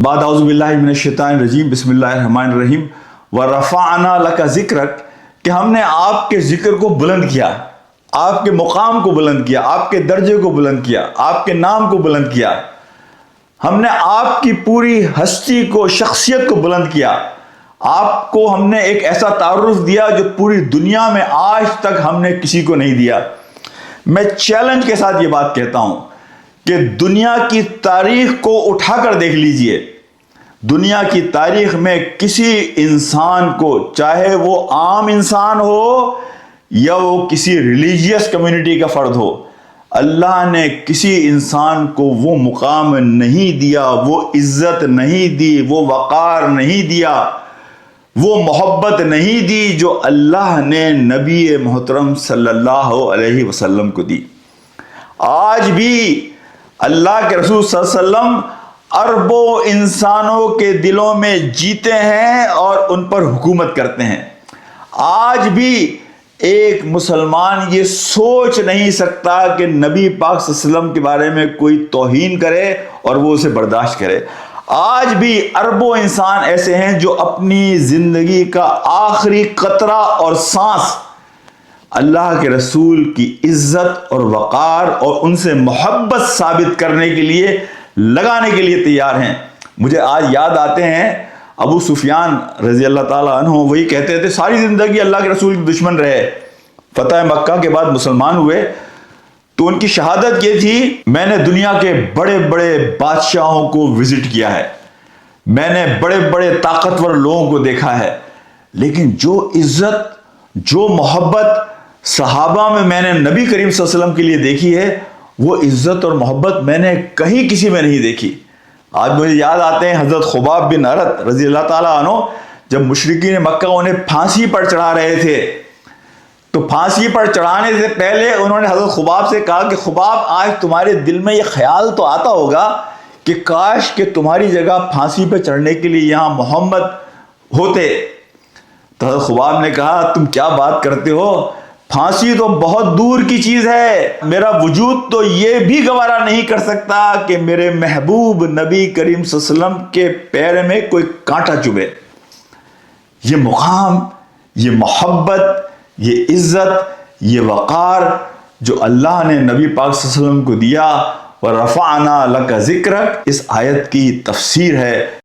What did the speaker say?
بعد اعوذ باللہ من الشیطان الرجیم بسم اللہ الرحمن الرحیم ورفعنا لک ذکرک، کہ ہم نے آپ کے ذکر کو بلند کیا، آپ کے مقام کو بلند کیا، آپ کے درجے کو بلند کیا، آپ کے نام کو بلند کیا، ہم نے آپ کی پوری ہستی کو، شخصیت کو بلند کیا، آپ کو ہم نے ایک ایسا تعارف دیا جو پوری دنیا میں آج تک ہم نے کسی کو نہیں دیا۔ میں چیلنج کے ساتھ یہ بات کہتا ہوں کہ دنیا کی تاریخ کو اٹھا کر دیکھ لیجئے، دنیا کی تاریخ میں کسی انسان کو، چاہے وہ عام انسان ہو یا وہ کسی ریلیجیس کمیونٹی کا فرد ہو، اللہ نے کسی انسان کو وہ مقام نہیں دیا، وہ عزت نہیں دی، وہ وقار نہیں دیا، وہ محبت نہیں دی جو اللہ نے نبی محترم صلی اللہ علیہ وسلم کو دی۔ آج بھی اللہ کے رسول صلی اللہ علیہ وسلم اربوں انسانوں کے دلوں میں جیتے ہیں اور ان پر حکومت کرتے ہیں۔ آج بھی ایک مسلمان یہ سوچ نہیں سکتا کہ نبی پاک صلی اللہ علیہ وسلم کے بارے میں کوئی توہین کرے اور وہ اسے برداشت کرے۔ آج بھی اربوں انسان ایسے ہیں جو اپنی زندگی کا آخری قطرہ اور سانس اللہ کے رسول کی عزت اور وقار اور ان سے محبت ثابت کرنے کے لیے، لگانے کے لیے تیار ہیں۔ مجھے آج یاد آتے ہیں ابو سفیان رضی اللہ تعالیٰ عنہ، وہی کہتے تھے ساری زندگی اللہ کے رسول کے دشمن رہے، فتح مکہ کے بعد مسلمان ہوئے تو ان کی شہادت یہ تھی، میں نے دنیا کے بڑے بڑے بادشاہوں کو وزٹ کیا ہے، میں نے بڑے بڑے طاقتور لوگوں کو دیکھا ہے، لیکن جو عزت، جو محبت صحابہ میں نے نبی کریم صلی اللہ علیہ وسلم کے لیے دیکھی ہے، وہ عزت اور محبت میں نے کہیں کسی میں نہیں دیکھی۔ آج مجھے یاد آتے ہیں حضرت خباب بن ارت رضی اللہ تعالیٰ عنہ، جب مشرکین مکہ انہیں پھانسی پر چڑھا رہے تھے تو پھانسی پر چڑھانے سے پہلے انہوں نے حضرت خباب سے کہا کہ خباب، آج تمہارے دل میں یہ خیال تو آتا ہوگا کہ کاش کہ تمہاری جگہ پھانسی پہ چڑھنے کے لیے یہاں محمد ہوتے۔ تو حضرت خباب نے کہا تم کیا بات کرتے ہو، پھانسی تو بہت دور کی چیز ہے، میرا وجود تو یہ بھی گوارا نہیں کر سکتا کہ میرے محبوب نبی کریم صلی اللہ علیہ وسلم کے پیر میں کوئی کانٹا چبھے۔ یہ مقام، یہ محبت، یہ عزت، یہ وقار جو اللہ نے نبی پاک صلی اللہ علیہ وسلم کو دیا، وَرَفَعْنَا لَكَ ذِكْرَكَ، اس آیت کی تفسیر ہے۔